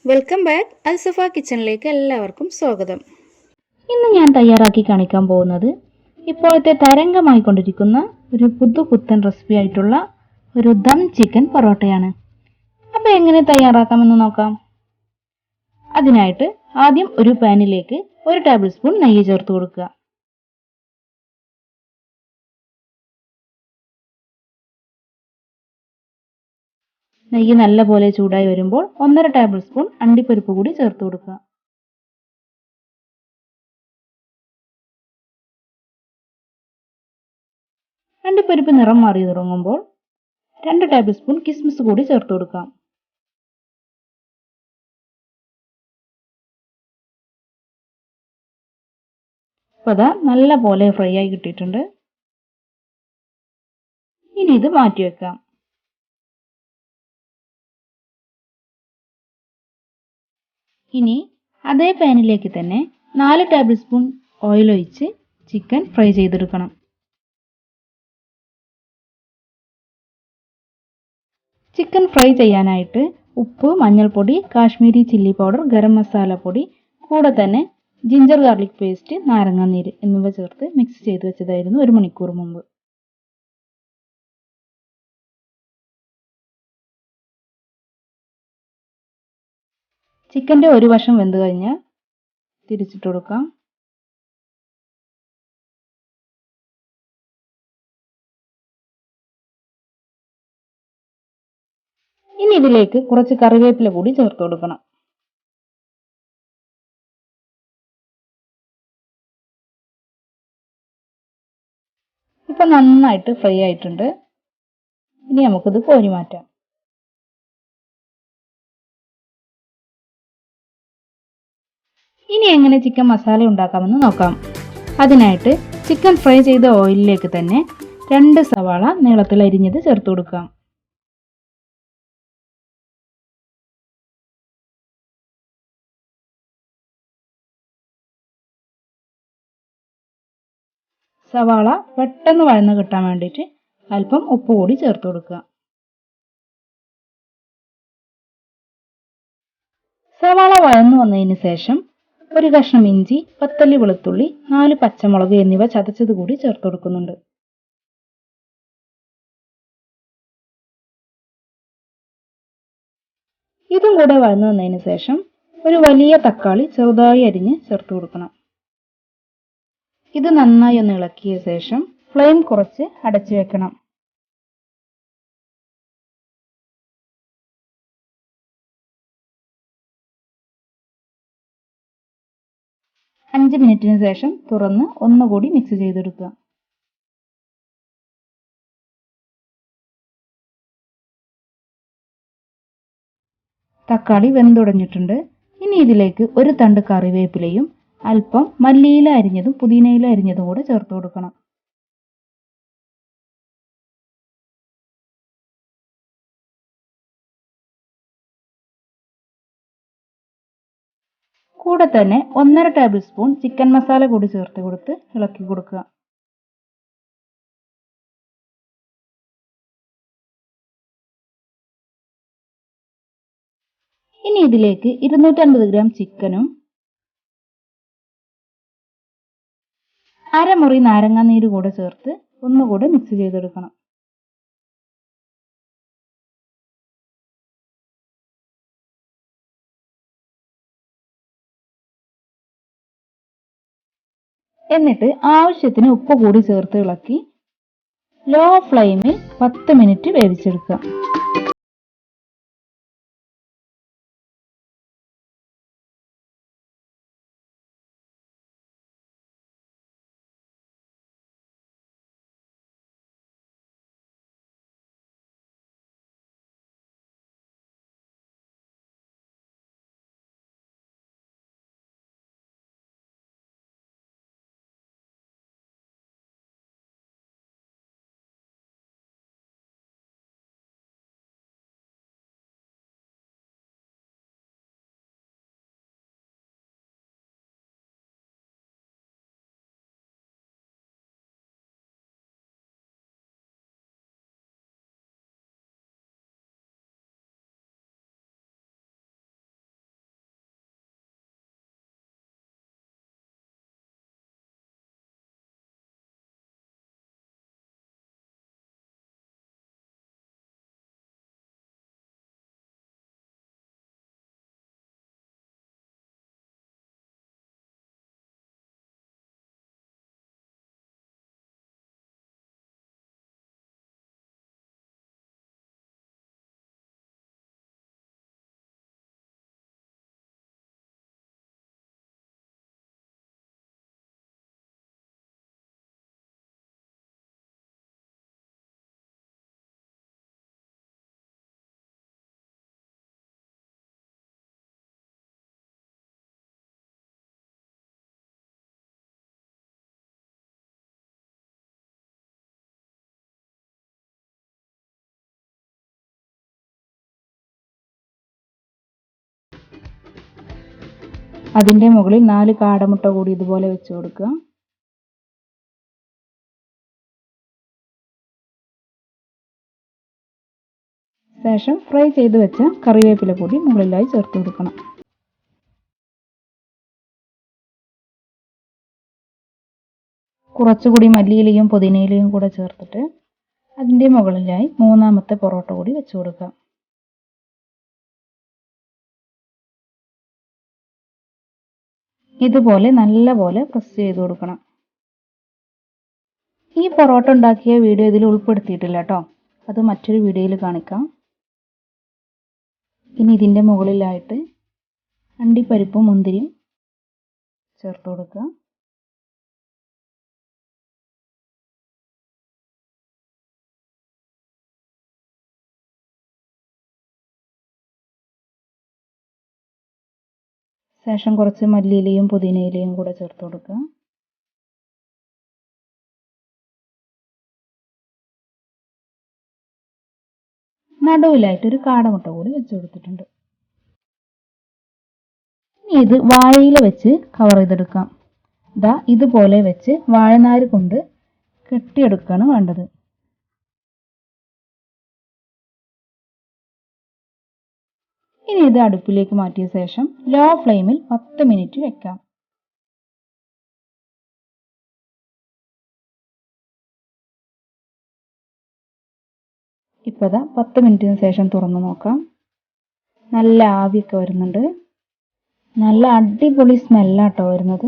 Welcome back. Al Safa കിച്ചണിലേക്ക് എല്ലാവർക്കും സ്വാഗതം. ഇന്ന് ഞാൻ തയ്യാറാക്കി കാണിക്കാൻ പോകുന്നത് ഇപ്പോഴത്തെ തരംഗമായിക്കൊണ്ടിരിക്കുന്ന ഒരു പുതുപുത്തൻ റെസിപ്പി ആയിട്ടുള്ള ഒരു ദം ചിക്കൻ പൊറോട്ടയാണ്. അപ്പോൾ എങ്ങനെ തയ്യാറാക്കാമെന്ന് നോക്കാം. അതിനായിട്ട് ആദ്യം ഒരു പാനിലേക്ക് 1 ടേബിൾ സ്പൂൺ നെയ്യ് ചേർത്ത് കൊടുക്കുക. നെയ്യ് നല്ലപോലെ ചൂടായി വരുമ്പോൾ 1.5 ടേബിൾ സ്പൂൺ അണ്ടിപ്പരിപ്പ് കൂടി ചേർത്ത് കൊടുക്കുക. അണ്ടിപ്പരിപ്പ് നിറം മാറി തുടങ്ങുമ്പോൾ 2 ടേബിൾ സ്പൂൺ കിസ്മിസ് കൂടി ചേർത്ത് കൊടുക്കാം. അപ്പോൾ അതാ നല്ല പോലെ ഫ്രൈ ആയി കിട്ടിയിട്ടുണ്ട്. ഇനി ഇത് മാറ്റി വെക്കാം. ഇനി അതേ പാനിലേക്ക് തന്നെ 4 ടേബിൾ സ്പൂൺ ഓയിൽ ഒഴിച്ച് ചിക്കൻ ഫ്രൈ ചെയ്തെടുക്കണം. ചിക്കൻ ഫ്രൈ ചെയ്യാനായിട്ട് ഉപ്പ്, മഞ്ഞൾപ്പൊടി, കാശ്മീരി ചില്ലി പൗഡർ, ഗരം മസാല പൊടി, കൂടെ തന്നെ ജിഞ്ചർ ഗാർലിക് പേസ്റ്റ്, നാരങ്ങാനീര് എന്നിവ ചേർത്ത് മിക്സ് ചെയ്ത് വെച്ചതായിരുന്നു 1 മണിക്കൂർ മുമ്പ്. ചിക്കൻ്റെ ഒരു വശം വെന്ത് കഴിഞ്ഞാൽ തിരിച്ചിട്ട് കൊടുക്കാം. ഇനി ഇതിലേക്ക് കുറച്ച് കറിവേപ്പില കൂടി ചേർത്ത് കൊടുക്കണം. ഇപ്പൊ നന്നായിട്ട് ഫ്രൈ ആയിട്ടുണ്ട്. ഇനി നമുക്കിത് കോരി മാറ്റാം. ഇനി എങ്ങനെ ചിക്കൻ മസാല ഉണ്ടാക്കാമെന്ന് നോക്കാം. അതിനായിട്ട് ചിക്കൻ ഫ്രൈ ചെയ്ത ഓയിലിലേക്ക് തന്നെ 2 സവാള നീളത്തിൽ അരിഞ്ഞത് ചേർത്ത് കൊടുക്കാം. സവാള പെട്ടെന്ന് വഴന്ന് കിട്ടാൻ വേണ്ടിയിട്ട് അല്പം ഉപ്പ് കൂടി ചേർത്ത് കൊടുക്കുക. സവാള വഴന്നു വന്നതിന് ശേഷം ഒരു കഷ്ണം ഇഞ്ചി, 10 അല്ലി വെളുത്തുള്ളി, 4 പച്ചമുളക് എന്നിവ ചതച്ചത് കൂടി ചേർത്ത് കൊടുക്കുന്നുണ്ട്. ഇതും കൂടെ വഴന്നു വന്നതിന് ശേഷം ഒരു വലിയ തക്കാളി ചെറുതായി അരിഞ്ഞ് ചേർത്ത് കൊടുക്കണം. ഇത് നന്നായി ഒന്ന് ഇളക്കിയ ശേഷം ഫ്ലെയിം കുറച്ച് അടച്ചു വെക്കണം. അഞ്ച് മിനിറ്റിന് ശേഷം തുറന്ന് ഒന്നുകൂടി മിക്സ് ചെയ്തെടുക്കുക. തക്കാളി വെന്തുടഞ്ഞിട്ടുണ്ട്. ഇനി ഇതിലേക്ക് ഒരു തണ്ട് കറിവേപ്പിലയും അല്പം മല്ലിയില അരിഞ്ഞതും പുതിനയില അരിഞ്ഞതും കൂടെ ചേർത്ത് കൊടുക്കണം. കൂടെ തന്നെ 1.5 ടേബിൾ സ്പൂൺ ചിക്കൻ മസാല കൂടി ചേർത്ത് കൊടുത്ത് ഇളക്കി കൊടുക്കുക. ഇനി ഇതിലേക്ക് 250 ഗ്രാം ചിക്കനും അരമുറി നാരങ്ങാനീര് കൂടെ ചേർത്ത് ഒന്നുകൂടെ മിക്സ് ചെയ്തെടുക്കണം. എന്നിട്ട് ആവശ്യത്തിന് ഉപ്പ് കൂടി ചേർത്ത് ഇളക്കി ലോ ഫ്ലെയിമിൽ 10 മിനിറ്റ് വേവിച്ചെടുക്കുക. അതിൻ്റെ മുകളിൽ 4 കാടമുട്ട കൂടി ഇതുപോലെ വെച്ച് കൊടുക്കുക. ശേഷം ഫ്രൈ ചെയ്ത് വെച്ച കറിവേപ്പില കൂടി മുകളിലായി ചേർത്ത് കൊടുക്കണം. കുറച്ചുകൂടി മല്ലിയിലയും പുതിനയിലയും കൂടെ ചേർത്തിട്ട് അതിൻ്റെ മുകളിലായി 3ാമത്തെ പൊറോട്ട കൂടി വെച്ച് കൊടുക്കുക. ഇതുപോലെ നല്ലപോലെ പ്രസ് ചെയ്ത് കൊടുക്കണം. ഈ പൊറോട്ട ഉണ്ടാക്കിയ വീഡിയോ ഇതിൽ ഉൾപ്പെടുത്തിയിട്ടില്ല കേട്ടോ, അത് മറ്റൊരു വീഡിയോയിൽ കാണിക്കാം. ഇനി ഇതിൻ്റെ മുകളിലായിട്ട് അണ്ടിപ്പരിപ്പും മുന്തിരിയും ചേർത്ത് കൊടുക്കുക. ശേഷം കുറച്ച് മല്ലിയിലയും പുതിനയിലയും കൂടെ ചേർത്ത് കൊടുക്കുക. നടുവിലായിട്ട് ഒരു കാടമുട്ട കൂടി വെച്ച് കൊടുത്തിട്ടുണ്ട്. ഇനി ഇത് വാഴയില വെച്ച് കവർ ചെയ്തെടുക്കാം. ദാ ഇതുപോലെ വെച്ച് വാഴനാര് കൊണ്ട് കെട്ടിയെടുക്കുകയാണ് വേണ്ടത്. ഇനി ഇത് അടുപ്പിലേക്ക് മാറ്റിയ ശേഷം ലോ ഫ്ലെയിമിൽ 10 മിനിറ്റ് വെക്കാം. ഇപ്പോൾ 10 മിനിറ്റിന് ശേഷം തുറന്നു നോക്കാം. നല്ല ആവിയൊക്കെ വരുന്നുണ്ട്. നല്ല അടിപൊളി സ്മെല്ലാട്ടോ വരുന്നത്.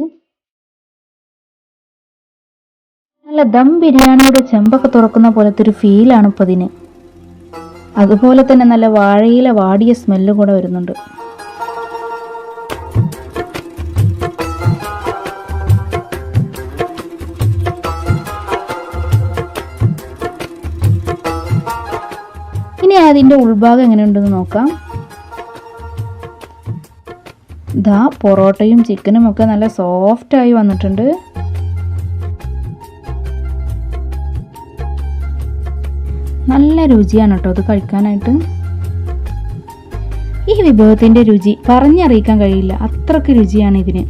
നല്ല ദം ബിരിയാണിയുടെ ചെമ്പൊക്കെ തുറക്കുന്ന പോലത്തെ ഒരു ഫീലാണ് ഇപ്പോൾ ഇതിന്. അതുപോലെ തന്നെ നല്ല വാഴയില വാടിയ സ്മെല്ല് കൂടെ വരുന്നുണ്ട്. ഇനി അതിൻ്റെ ഉൾഭാഗം എങ്ങനെയുണ്ടെന്ന് നോക്കാം. ദാ പൊറോട്ടയും ചിക്കനും ഒക്കെ നല്ല സോഫ്റ്റായി വന്നിട്ടുണ്ട്. നല്ല രുചിയാണ് കേട്ടോ ഇത് കഴിക്കാനായിട്ട്. ഈ വിഭവത്തിൻ്റെ രുചി പറഞ്ഞറിയിക്കാൻ കഴിയില്ല, അത്രയ്ക്ക് രുചിയാണ് ഇതിന്.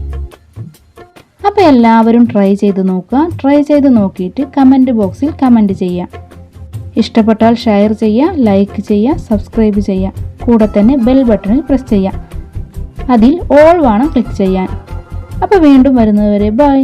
അപ്പോൾ എല്ലാവരും ട്രൈ ചെയ്ത് നോക്കുക. ട്രൈ ചെയ്ത് നോക്കിയിട്ട് കമൻറ്റ് ബോക്സിൽ കമൻറ്റ് ചെയ്യുക. ഇഷ്ടപ്പെട്ടാൽ ഷെയർ ചെയ്യുക, ലൈക്ക് ചെയ്യുക, സബ്സ്ക്രൈബ് ചെയ്യുക. കൂടെ തന്നെ ബെൽ ബട്ടണിൽ പ്രസ് ചെയ്യുക. അതിൽ ഓൾ വേണം ക്ലിക്ക് ചെയ്യാൻ. അപ്പോൾ വീണ്ടും വരുന്നതുവരെ ബൈ.